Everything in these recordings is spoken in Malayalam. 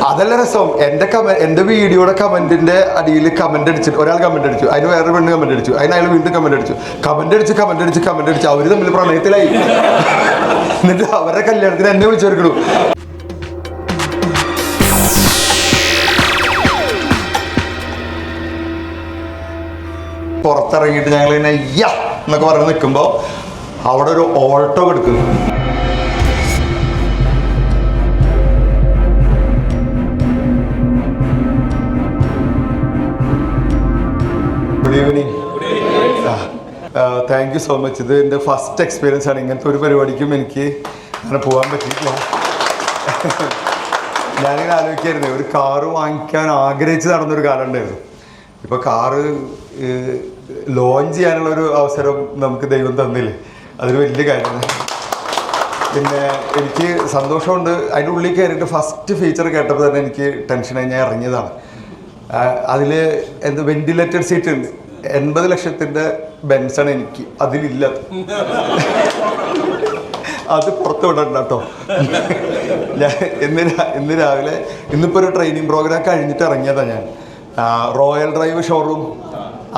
അതല്ല രസം. എൻ്റെ വീഡിയോയുടെ കമന്റിന്റെ അടിയിൽ കമന്റ് അടിച്ചിട്ട് ഒരാൾ കമന്റ് അടിച്ചു, അതിന് വേറെ പെണ്ണ് കമന്റ് അടിച്ചു, അതിന് അയാൾ വീണ്ടും കമന്റ് അടിച്ചു, കമന്റ് അടിച്ച് അവര് തമ്മിൽ പ്രണയത്തിലായി. എന്നിട്ട് അവരുടെ കല്യാണത്തിന് എന്നെ വിളിച്ചെടുക്കണു. പുറത്തിറങ്ങിയിട്ട് ഞങ്ങൾ ഇങ്ങനെ യ്യ എന്നൊക്കെ പറഞ്ഞ് നിൽക്കുമ്പോൾ അവിടെ ഒരു ഓൾട്ടോ എടുക്കുന്നു. Good evening. Thank you so much. ഇത് എൻ്റെ ഫസ്റ്റ് എക്സ്പീരിയൻസ് ആണ്. ഇങ്ങനത്തെ ഒരു പരിപാടിക്കും എനിക്ക് അങ്ങനെ പോകാൻ പറ്റിയിട്ടില്ല. ഞാനിങ്ങനെ ആലോചിക്കായിരുന്നു, ഒരു കാറ് വാങ്ങിക്കാൻ ആഗ്രഹിച്ച് നടന്നൊരു കാലം ഉണ്ടായിരുന്നു. ഇപ്പോൾ കാറ് ലോഞ്ച് ചെയ്യാനുള്ളൊരു അവസരം നമുക്ക് ദൈവം തന്നില്ലേ, അതൊരു വലിയ കാര്യമാണ്. പിന്നെ എനിക്ക് സന്തോഷമുണ്ട്. അതിൻ്റെ ഉള്ളിൽ കയറിയിട്ട് ഫസ്റ്റ് ഫീച്ചർ കേട്ടപ്പോൾ തന്നെ എനിക്ക് ടെൻഷനായി ഞാൻ ഇറങ്ങിയതാണ്. അതിൽ വെന്റിലേറ്റഡ് സീറ്റ് ഉണ്ട്. 80 ലക്ഷത്തിൻ്റെ ബെൻസാണ് എനിക്ക്, അതിലില്ല. അത് പുറത്ത് വിടണ്ട കേട്ടോ. ഞാൻ ഇന്ന് രാവിലെ ഇന്നിപ്പോൾ ഒരു ട്രെയിനിങ് പ്രോഗ്രാം കഴിഞ്ഞിട്ട് ഇറങ്ങിയതാണ് ഞാൻ. റോയൽ ഡ്രൈവ് ഷോറൂം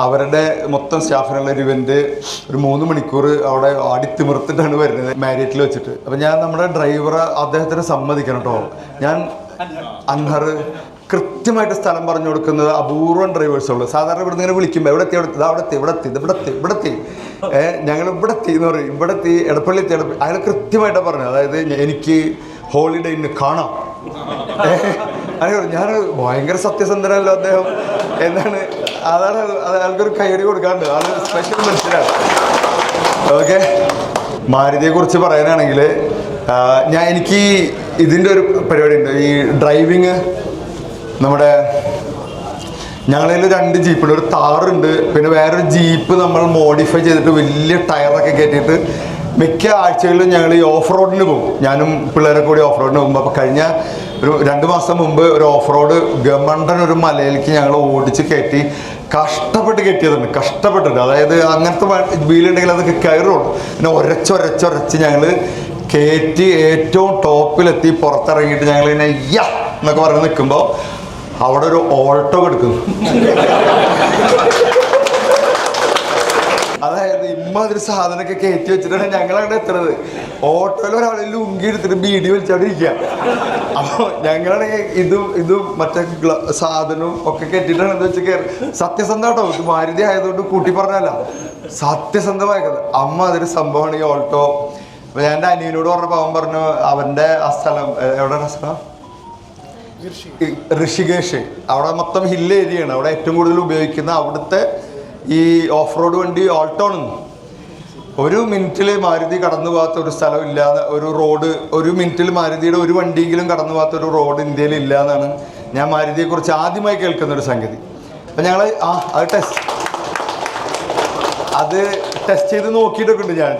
അവരുടെ മൊത്തം സ്റ്റാഫിനുള്ള ഒരു ഇവന്റ് ഒരു 3 മണിക്കൂർ അവിടെ ആടിത്തിമിർത്തിട്ടാണ് വരുന്നത്, മാരിയറ്റിൽ വെച്ചിട്ട്. അപ്പം ഞാൻ നമ്മുടെ ഡ്രൈവറെ അദ്ദേഹത്തിന് സമ്മതിക്കണം കേട്ടോ. ഞാൻ അൻഹർ കൃത്യമായിട്ട് സ്ഥലം പറഞ്ഞു കൊടുക്കുന്നത് അപൂർവം ഡ്രൈവേഴ്സുള്ളൂ. സാധാരണ ഇവിടെ ഇങ്ങനെ വിളിക്കുമ്പോൾ ഇവിടെ എത്തി ഞങ്ങൾ ഇവിടെ എത്തി എന്ന് പറയും, ഇവിടെ എത്തി എടപ്പള്ളി എത്തി അയാൾ കൃത്യമായിട്ടാണ് പറഞ്ഞത്. അതായത് എനിക്ക് ഹോളിഡേ ഇന്ന് കാണാം. ഞാൻ ഭയങ്കര സത്യസന്ധനല്ലോ അദ്ദേഹം എന്നാണ്. അതാണ് അയാൾക്കൊരു കൈയടി കൊടുക്കാണ്ട്. ആള് സ്പെഷ്യൽ മനുഷ്യരാണ്. ഓക്കെ, മാരുതിയെ കുറിച്ച് പറയാനാണെങ്കിൽ എനിക്ക് ഇതിൻ്റെ ഒരു പരിപാടി ഉണ്ട്. ഈ ഡ്രൈവിങ് നമ്മുടെ ഞങ്ങളിൽ 2 ജീപ്പുണ്ട്. ഒരു താറുണ്ട്, പിന്നെ വേറൊരു ജീപ്പ് നമ്മൾ മോഡിഫൈ ചെയ്തിട്ട് വലിയ ടയറൊക്കെ കയറ്റിയിട്ട് മിക്ക ആഴ്ചകളിലും ഞങ്ങൾ ഈ ഓഫ് റോഡിന് പോകും. ഞാനും പിള്ളേരൊക്കെ കൂടി ഓഫ് റോഡിന് പോകുമ്പോൾ. അപ്പോൾ കഴിഞ്ഞ ഒരു 2 മാസം മുമ്പ് ഒരു ഓഫ് റോഡ് ഗമണ്ടൻ ഒരു മലയിലേക്ക് ഞങ്ങൾ ഓടിച്ച് കയറ്റി കഷ്ടപ്പെട്ട് കയറ്റിയതുണ്ട്. കഷ്ടപ്പെട്ടിട്ട്, അതായത് അങ്ങനത്തെ വീലുണ്ടെങ്കിൽ അതൊക്കെ കയറുള്ളൂ. പിന്നെ ഒരച്ചൊരച്ച് ഞങ്ങൾ കയറ്റി ഏറ്റവും ടോപ്പിലെത്തി പുറത്തിറങ്ങിയിട്ട് ഞങ്ങൾ ഇങ്ങനെ യ്യ എന്നൊക്കെ പറഞ്ഞ് നിൽക്കുമ്പോൾ അവിടെ ഒരു ഓൾട്ടോ എടുക്കുന്നു. അതായത് ഇമ്മാതിരി സാധനമൊക്കെ കയറ്റി വെച്ചിട്ടാണ് ഞങ്ങളവിടെ എത്തുന്നത്. ഓട്ടോയിൽ ഒരാളിൽ ലുങ്കി എടുത്തിട്ട് ബീഡി വലിച്ചവിടെ ഇരിക്കുക. അപ്പോൾ ഞങ്ങളാണെങ്കിൽ ഇതും മറ്റേ സാധനവും ഒക്കെ കെട്ടിട്ടാണ് എന്താ വെച്ചാൽ കയറി. സത്യസന്ധ കേട്ടോ, ഇത് മാരുതി ആയതുകൊണ്ട് കൂട്ടി പറഞ്ഞല്ല, സത്യസന്ധമായത്. അമ്മ അതൊരു സംഭവമാണ് ഈ ഓൾട്ടോ. അപ്പോൾ ഞാൻ എൻ്റെ അനിയനോട് പറഞ്ഞപ്പോൾ അവൻ പറഞ്ഞു അവൻ്റെ ആ സ്ഥലം എവിടെയാണ് സ്ഥലം? ഋഷികേഷ്. അവിടെ മൊത്തം ഹിൽ ഏരിയയാണ്. അവിടെ ഏറ്റവും കൂടുതൽ ഉപയോഗിക്കുന്ന അവിടുത്തെ ഈ ഓഫ് റോഡ് വണ്ടി ഓൾട്ടോ ആണ്. 1 മിനിറ്റിൽ മാരുതി കടന്നു പോകാത്ത ഒരു സ്ഥലം ഇല്ലാതെ ഒരു റോഡ്, 1 മിനിറ്റിൽ മാരുതിയുടെ ഒരു വണ്ടിയെങ്കിലും കടന്നു പോകാത്ത ഒരു റോഡ് ഇന്ത്യയിൽ ഇല്ല എന്നാണ് ഞാൻ മാരുതിയെക്കുറിച്ച് ആദ്യമായി കേൾക്കുന്ന ഒരു സംഗതി. അപ്പം ഞങ്ങൾ അത് ടെസ്റ്റ് ചെയ്ത് നോക്കിയിട്ടൊക്കെ ഉണ്ട് ഞാൻ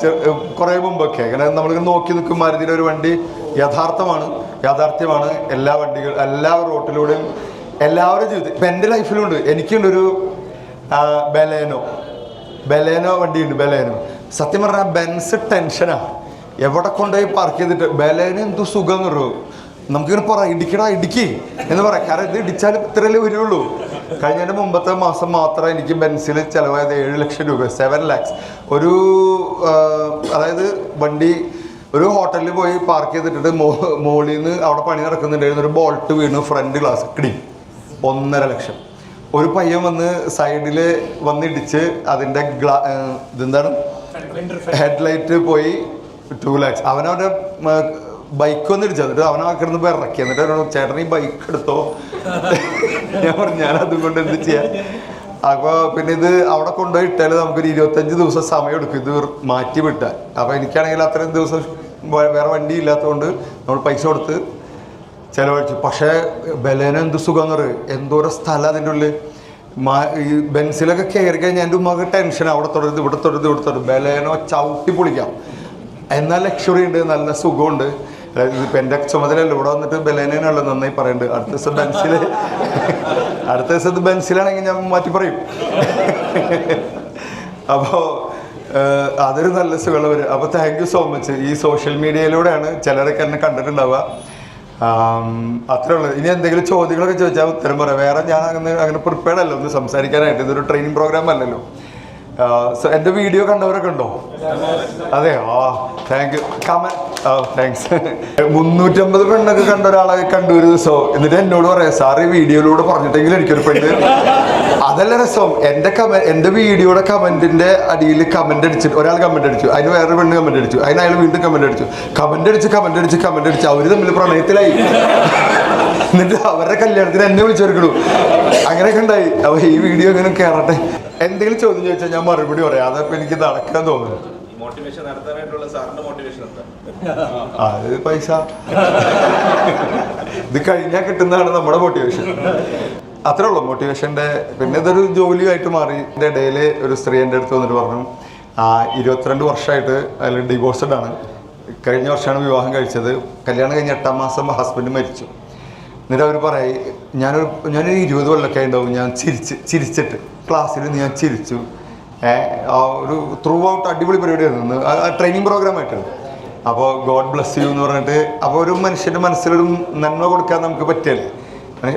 കുറേ മുമ്പൊക്കെ. അങ്ങനെ നമ്മളിങ്ങനെ നോക്കി നിൽക്കും, മാരുതിയുടെ ഒരു വണ്ടി യാഥാർത്ഥ്യമാണ്. എല്ലാ റോട്ടിലൂടെയും എല്ലാവരുടെ ജീവിതത്തിൽ. ഇപ്പം എൻ്റെ ലൈഫിലുണ്ട്. എനിക്കുണ്ടൊരു ബലേനോ വണ്ടിയുണ്ട്. ബലേനോ സത്യം പറഞ്ഞാൽ ബെൻസ് ടെൻഷനാണ്. എവിടെ കൊണ്ടുപോയി പാർക്ക് ചെയ്തിട്ട് ബലേനോ എന്തു സുഖം എന്ന് പറയുമോ. നമുക്കിങ്ങനെ പറയാം ഇടുക്കി എന്ന് പറയാം. കാരണം ഇത് ഇടിച്ചാലും ഇത്രയല്ലേ വരുള്ളൂ. കഴിഞ്ഞതിൻ്റെ മുമ്പത്തെ മാസം മാത്രം എനിക്ക് ബെൻസിൽ ചിലവായത് 7 ലക്ഷം രൂപ, 7 lakhs. അതായത് വണ്ടി ഒരു ഹോട്ടലിൽ പോയി പാർക്ക് ചെയ്തിട്ട് മോളിൽ നിന്ന് അവിടെ പണി നടക്കുന്നുണ്ടായിരുന്നു. ഒരു ബോൾട്ട് വീണ് ഫ്രണ്ട് ഗ്ലാസ് കിടി 1.5 ലക്ഷം. ഒരു പയ്യൻ വന്ന് സൈഡിൽ വന്നിടിച്ച് അതിൻ്റെ ഇതെന്താണ് ഹെഡ്ലൈറ്റ് പോയി 2 lakhs. അവനവൻ്റെ ബൈക്ക് വന്ന് ഇടിച്ചു. എന്നിട്ട് അവനെ കിടന്ന് ഇറക്കി. എന്നിട്ട് ചേട്ടൻ ഈ ബൈക്ക് എടുത്തോ. ഞാൻ പറഞ്ഞു ഞാനതും കൊണ്ട് എന്ത് ചെയ്യാം. അപ്പോൾ പിന്നെ ഇത് അവിടെ കൊണ്ടുപോയി ഇട്ടാൽ നമുക്കൊരു 25 ദിവസം സമയം എടുക്കും ഇത് മാറ്റി വിട്ടാൽ. അപ്പോൾ എനിക്കാണെങ്കിൽ അത്രയും ദിവസം വേറെ വണ്ടി ഇല്ലാത്തതുകൊണ്ട് നമ്മൾ പൈസ കൊടുത്ത് ചിലവഴിച്ചു. പക്ഷേ ബലേനോ എന്ത് സുഖം എന്ന് പറയും. എന്തോരം സ്ഥലം അതിൻ്റെ ഉള്ളിൽ. ഈ ബെൻസിലൊക്കെ കയറി കഴിഞ്ഞാൽ എൻ്റെ ഉമ്മക്ക് ടെൻഷൻ. അവിടെ തൊടരുത് ഇവിടെ തൊടരുത്. ബലേനോ ചവിട്ടി പൊളിക്കാം. എന്നാൽ ലക്ഷറി ഉണ്ട്, നല്ല സുഖമുണ്ട്. ഇപ്പം എൻ്റെ ചുമതലയല്ല, ഇവിടെ വന്നിട്ട് ബലേനോ നന്നായി പറയുന്നുണ്ട്. അടുത്ത ദിവസം ബെൻസിലാണെങ്കിൽ ഞാൻ മാറ്റി പറയും. അപ്പോൾ അതൊരു നല്ല സുഖമുള്ളവർ. അപ്പോൾ താങ്ക് യു സോ മച്ച്. ഈ സോഷ്യൽ മീഡിയയിലൂടെയാണ് ചിലരൊക്കെ എന്നെ കണ്ടിട്ടുണ്ടാവുക. അത്രേ ഉള്ളൂ. ഇനി എന്തെങ്കിലും ചോദ്യങ്ങളൊക്കെ ചോദിച്ചാൽ ഉത്തരം പറയാം. വേറെ ഞാൻ അങ്ങനെ പ്രിപ്പയർഡ് അല്ല ഒന്ന് സംസാരിക്കാനായിട്ട്. ഇതൊരു ട്രെയിനിങ് പ്രോഗ്രാം അല്ലല്ലോ. എൻ്റെ വീഡിയോ കണ്ടവരൊക്കെ ഉണ്ടോ? അതെ. Thank you. താങ്ക്സ്. 350 പെണ്ണൊക്കെ കണ്ട ഒരാളെ കണ്ടു ഒരു ദിവസം. എന്നിട്ട് എന്നോട് പറയാം, സാർ ഈ വീഡിയോയിലൂടെ പറഞ്ഞിട്ടെങ്കിലും എനിക്കൊരു പെണ്ണ്. അതല്ല രസം. എൻ്റെ വീഡിയോയുടെ കമന്റിന്റെ അടിയിൽ കമന്റ് അടിച്ചിട്ട് ഒരാൾ കമന്റ് അടിച്ചു, അതിന് വേറൊരു പെണ്ണ് കമന്റ് അടിച്ചു, അതിന് അയാൾ വീണ്ടും കമന്റ് അടിച്ചു, കമന്റ് അടിച്ച് അവര് തമ്മിൽ പ്രണയത്തിലായി. എന്നിട്ട് അവരുടെ കല്യാണത്തിന് എന്നെ വിളിച്ചെടുക്കണു. അങ്ങനെയൊക്കെ ഉണ്ടായി. അപ്പൊ ഈ വീഡിയോ എങ്ങനെ കേറട്ടെ. എന്തെങ്കിലും ചോദ്യം ചോദിച്ചാൽ ഞാൻ മറുപടി പറയാം. അതപ്പോ എനിക്ക് നടക്കാൻ തോന്നുന്നു. അത് പൈസ ഇത് കഴിഞ്ഞാൽ കിട്ടുന്നതാണ് നമ്മുടെ മോട്ടിവേഷൻ. അത്രേ ഉള്ളൂ മോട്ടിവേഷൻ്റെ. പിന്നെ ഇതൊരു ജോലിയായിട്ട് മാറി. എൻ്റെ ഇടയിൽ ഒരു സ്ത്രീ എൻ്റെ അടുത്ത് വന്നിട്ട് പറഞ്ഞു, 22 വർഷമായിട്ട് അതിൽ ഡിവോഴ്സ്ഡ് ആണ്. കഴിഞ്ഞ വർഷമാണ് വിവാഹം കഴിച്ചത്. കല്യാണം കഴിഞ്ഞ് 8ാം മാസം ഹസ്ബൻഡ് മരിച്ചു. എന്നിട്ട് അവർ പറയും, ഞാനൊരു 20 കൊല്ലമൊക്കെ ഉണ്ടാവും ഞാൻ ചിരിച്ചിട്ട് ക്ലാസ്സിൽ ഞാൻ ചിരിച്ചു. ഒരു ത്രൂ ഔട്ട് അടിപൊളി പരിപാടിയായിരുന്നു. ട്രെയിനിങ് പ്രോഗ്രാമായിട്ടാണ്. അപ്പോൾ ഗോഡ് ബ്ലെസ് യു എന്ന് പറഞ്ഞിട്ട്, അപ്പോൾ ഒരു മനുഷ്യൻ്റെ മനസ്സിലൊരു നന്മ കൊടുക്കാൻ നമുക്ക് പറ്റിയല്ലേ.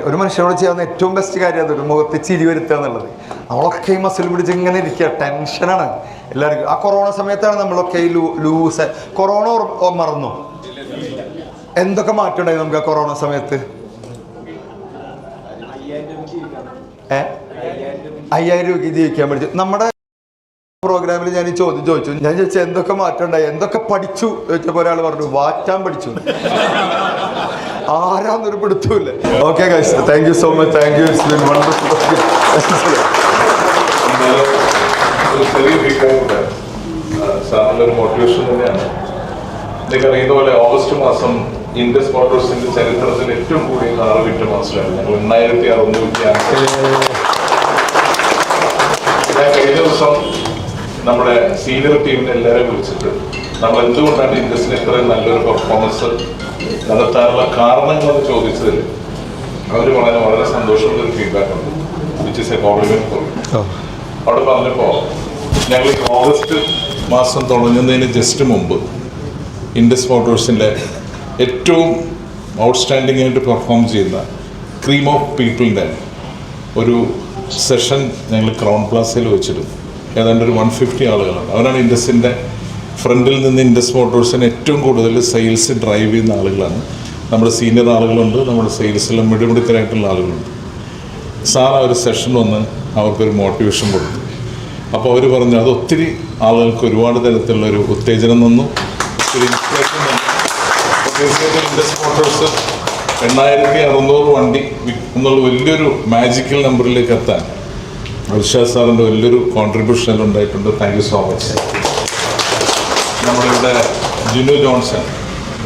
ഒരു മനുഷ്യനോട് ചെയ്യാവുന്ന ഏറ്റവും ബെസ്റ്റ് കാര്യം അതൊരു മുഖത്ത് ചിരി വരുത്തുക എന്നുള്ളത്. നമ്മളൊക്കെ ഈ മസിൽ പിടിച്ച് ഇങ്ങനെ ഇരിക്കുക, ടെൻഷനാണ് എല്ലാവർക്കും. ആ കൊറോണ സമയത്താണ് നമ്മളൊക്കെ ലൂസ്. കൊറോണ മറന്നോ? എന്തൊക്കെ മാറ്റം ഉണ്ടായി നമുക്ക് ആ കൊറോണ സമയത്ത്? 5000 രൂപയ്ക്ക് ജീവിക്കാൻ പഠിച്ചു. നമ്മുടെ പ്രോഗ്രാമിൽ ഞാൻ ഈ ചോദ്യം ചോദിച്ചു. ഞാൻ ചോദിച്ചാൽ എന്തൊക്കെ മാറ്റം ഉണ്ടായി, എന്തൊക്കെ പഠിച്ചു ചോദിച്ചപ്പോൾ ഒരാൾ പറഞ്ഞു, വാറ്റാൻ പഠിച്ചു. ആരാന്നൊരു പിടുത്തമില്ല. Okay guys, thank you so much. Thank you. It's been wonderful. സാറിനൊരു മോട്ടിവേഷൻ തന്നെയാണ്. നിങ്ങൾക്ക് അറിയുന്ന പോലെ ഓഗസ്റ്റ് മാസം ഇൻഡസ് മോട്ടോഴ്സിന്റെ ചരിത്രത്തിൽ ഏറ്റവും കൂടിയ കാറ് വിറ്റ മാസമാണ്. ഞങ്ങൾ 8650. കഴിഞ്ഞ ദിവസം നമ്മുടെ സീനിയർ ടീമിനെ എല്ലാവരും വിളിച്ചിട്ട് നമ്മൾ എന്തുകൊണ്ടാണ് ഇൻഡസിന് ഇത്രയും നല്ലൊരു പെർഫോമൻസ് നടത്താനുള്ള കാരണങ്ങളെന്ന് ചോദിച്ചതിൽ അവർ വളരെ സന്തോഷമുള്ളൊരു ഫീഡ്ബാക്ക് ഉണ്ട്. Which is a compliment for you. അവിടെ പറഞ്ഞപ്പോൾ ഞങ്ങൾ ഓഗസ്റ്റ് മാസം തുടങ്ങുന്നതിന് ജസ്റ്റ് മുമ്പ് ഇൻഡസ് മോട്ടോഴ്സിൻ്റെ ഏറ്റവും ഔട്ട്സ്റ്റാൻഡിംഗ് ആയിട്ട് പെർഫോം ചെയ്യുന്ന ക്രീം ഓഫ് പീപ്പിളിൻ്റെ ഒരു സെഷൻ ഞങ്ങൾ ക്രൗൺ പ്ലാസയിൽ വെച്ചിരുന്നു. ഏതാണ്ട് ഒരു 150 ആളുകളാണ്. അവരാണ് ഇൻഡസിൻ്റെ ഫ്രണ്ടിൽ നിന്ന് ഇൻഡസ് മോട്ടോഴ്സിന് ഏറ്റവും കൂടുതൽ സെയിൽസ് ഡ്രൈവ് ചെയ്യുന്ന ആളുകളാണ്. നമ്മുടെ സീനിയർ ആളുകളുണ്ട്, നമ്മുടെ സെയിൽസിലും മിടുമിടുക്കരായിട്ടുള്ള ആളുകളുണ്ട്. സാർ ആ ഒരു സെഷൻ വന്ന് അവർക്കൊരു മോട്ടിവേഷൻ കൊടുത്തു. അപ്പോൾ അവർ പറഞ്ഞു, അത് ഒത്തിരി ആളുകൾക്ക് ഒരുപാട് തരത്തിലുള്ളൊരു ഉത്തേജനം തന്നു, ഒത്തിരി ഇൻസ്പിറേഷൻ തന്നു. തീർച്ചയായിട്ടും ഇൻഡസ് മോട്ടോഴ്സ് 8600 വണ്ടി എന്നുള്ള വലിയൊരു മാജിക്കൽ നമ്പറിലേക്ക് എത്താൻ അൽഷാദ് സാറിൻ്റെ വലിയൊരു കോൺട്രിബ്യൂഷൻ ഉണ്ടായിട്ടുണ്ട്. Thank you so much. നമ്മളിവിടെ ജിനു ജോൺസൺ,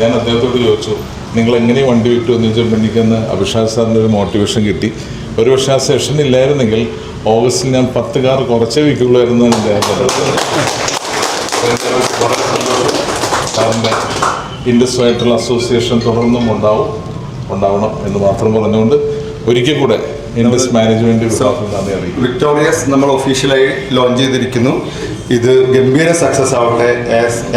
ഞാൻ അദ്ദേഹത്തോട് ചോദിച്ചു, നിങ്ങൾ എങ്ങനെ വണ്ടി വിട്ടു എന്ന് ചോദിച്ചപ്പോൾ എനിക്കെന്ന് അഭിഷാദ് സാറിൻ്റെ ഒരു മോട്ടിവേഷൻ കിട്ടി. ഒരു പക്ഷേ ആ സെഷൻ ഇല്ലായിരുന്നെങ്കിൽ ഓഗസ്റ്റിൽ ഞാൻ 10 കാർ കുറച്ചേ വിൽക്കുള്ളായിരുന്നു എന്ന് എൻ്റെ സാറിൻ്റെ ഇൻഡസ്ട്രിയായിട്ടുള്ള അസോസിയേഷൻ തുടർന്നും ഉണ്ടാവണം എന്ന് മാത്രം പറഞ്ഞുകൊണ്ട് ഒരിക്കൽ കൂടെ ഇൻഡസ് മാനേജ്മെന്റ് വിക്ടോറിയസ് നമ്മൾ ഒഫീഷ്യലായി ലോഞ്ച് ചെയ്തിരിക്കുന്നു. ഇത് ഗംഭീര സക്സസ് ആവട്ടെ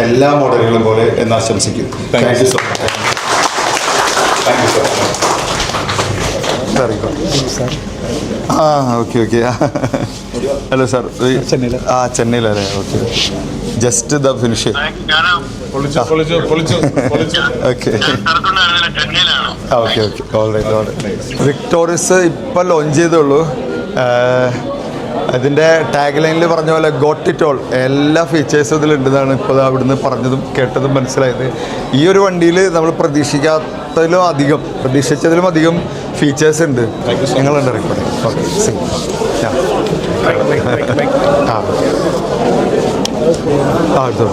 എല്ലാ മോഡലുകളും പോലെ എന്ന് ആശംസിക്കുന്നു. Thank you so much. Okay. Hello sir, ചെന്നൈയിലല്ലേ? Okay, just the finish. Okay. Victorious ഇപ്പം ലോഞ്ച് ചെയ്തോളൂ. അതിൻ്റെ ടാഗ് ലൈനിൽ പറഞ്ഞ പോലെ ഗോട്ട് ഇറ്റ് ഓൾ, എല്ലാ ഫീച്ചേഴ്സും ഇതിലുണ്ടെന്നാണ് ഇപ്പോൾ അവിടുന്ന് പറഞ്ഞതും കേട്ടതും മനസ്സിലായത്. ഈ ഒരു വണ്ടിയിൽ നമ്മൾ പ്രതീക്ഷിച്ചതിലും അധികം ഫീച്ചേഴ്സ് ഉണ്ട്. നിങ്ങളുണ്ട് റിപ്പോർട്ട്. ഓക്കെ, എടുത്തോളൂ.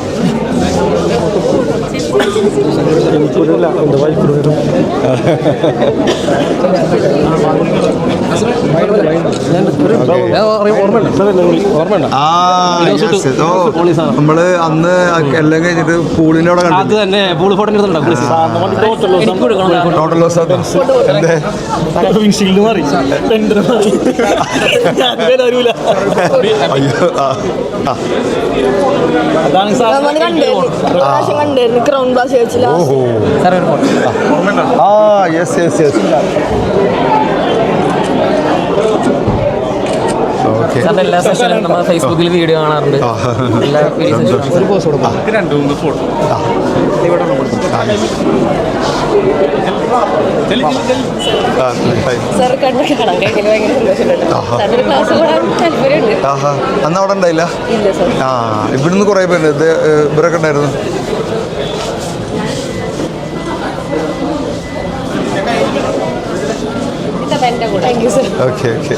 നമ്മള് അന്ന് എല്ലാം കഴിഞ്ഞിട്ട് പൂളിന്റെ അവിടെ അത് തന്നെ pool photo total loss crown glass വെച്ചില്ല. Yes yes yes okay. എല്ലാ സെഷനും നമ്മൾ ഫേസ്ബുക്കിൽ വീഡിയോ കാണാറുണ്ട്. എല്ലാ സാർ കണ്ട് കാണാൻ കഴിഞ്ഞാൽ ഭയങ്കര സന്തോഷമുണ്ട്. സാറിന്റെ ക്ലാസ് കൂടാൻ താല്പര്യമുണ്ട്. അന്ന് അവിടെ ഉണ്ടായില്ല? ഇല്ല സാർ. ഇവിടുന്ന് കുറേ പേരുണ്ട്. ഇവരൊക്കെ ഉണ്ടായിരുന്നു. Thank you sir. Okay okay.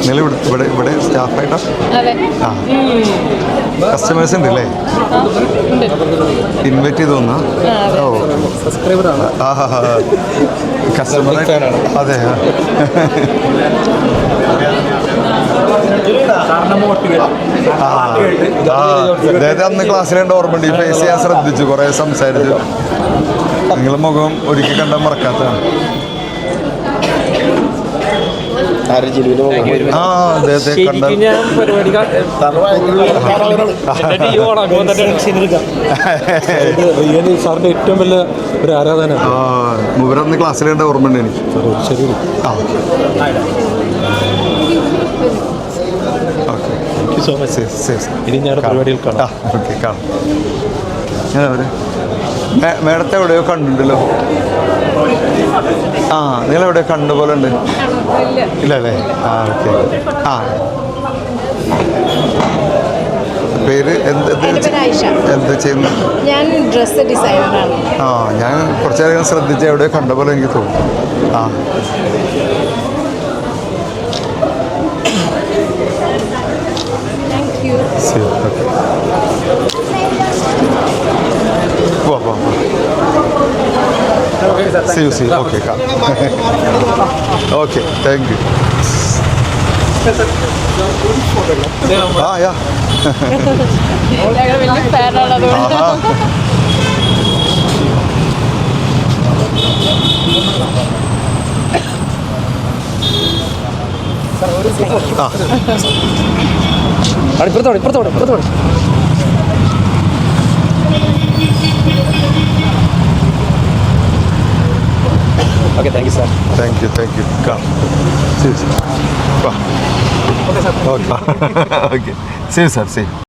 നിങ്ങൾ ഇവിടെ സ്റ്റാഫായിട്ടാ? അതെ. കസ്റ്റമേഴ്സ് ഉണ്ട് അല്ലേ? ഇൻവൈറ്റ് ചെയ്ത് തോന്നാ? ഓ കസ്റ്റമർ അതെ. അദ്ദേഹത്തെ അന്ന് ക്ലാസ്സിലുണ്ട് ഓർമ്മയുണ്ട്. ഈ ഫേസ് ചെയ്യാൻ ശ്രദ്ധിച്ചു, കുറേ സംസാരിച്ചു. നിങ്ങളുടെ മുഖം ഒരിക്കൽ കണ്ടാൽ മറക്കാത്തതാണ്. അദ്ദേഹത്തെ കണ്ടാൽ സാറിന്റെ ഏറ്റവും വലിയ ഒരു ആരാധന. ഇവരന്ന് ക്ലാസ്സിലുണ്ട് ഓർമ്മയുണ്ട് എനിക്ക്. ശരി. ഓക്കെ. So much. ഇനി ഞങ്ങളുടെ പരിപാടിയിൽ കാണാം. ഓക്കെ കാണാം. മേഡത്തെ എവിടെയോ കണ്ടിട്ടുണ്ടല്ലോ. നിങ്ങളെവിടെയോ കണ്ട പോലെ ഉണ്ട്. ഇല്ല അല്ലേ? ഓക്കെ. പേര് എന്ത് ചെയ്യുന്നു? ഞാൻ ഡ്രസ്സ് ഡിസൈനറാണ്. ഞാൻ കുറച്ചേരം ശ്രദ്ധിച്ച് എവിടെയോ കണ്ട പോലെ എനിക്ക് തോന്നുന്നു. ശരി. Okay. See you. Okay, come. Okay, thank you. Yeah. വലിയ ഫാനാണ് അതുകൊണ്ട്. ഇപ്പുറത്തോടെ Okay, thank you, sir. Thank you. Come. See you, sir. Okay, sir. Okay. See you, sir. See you.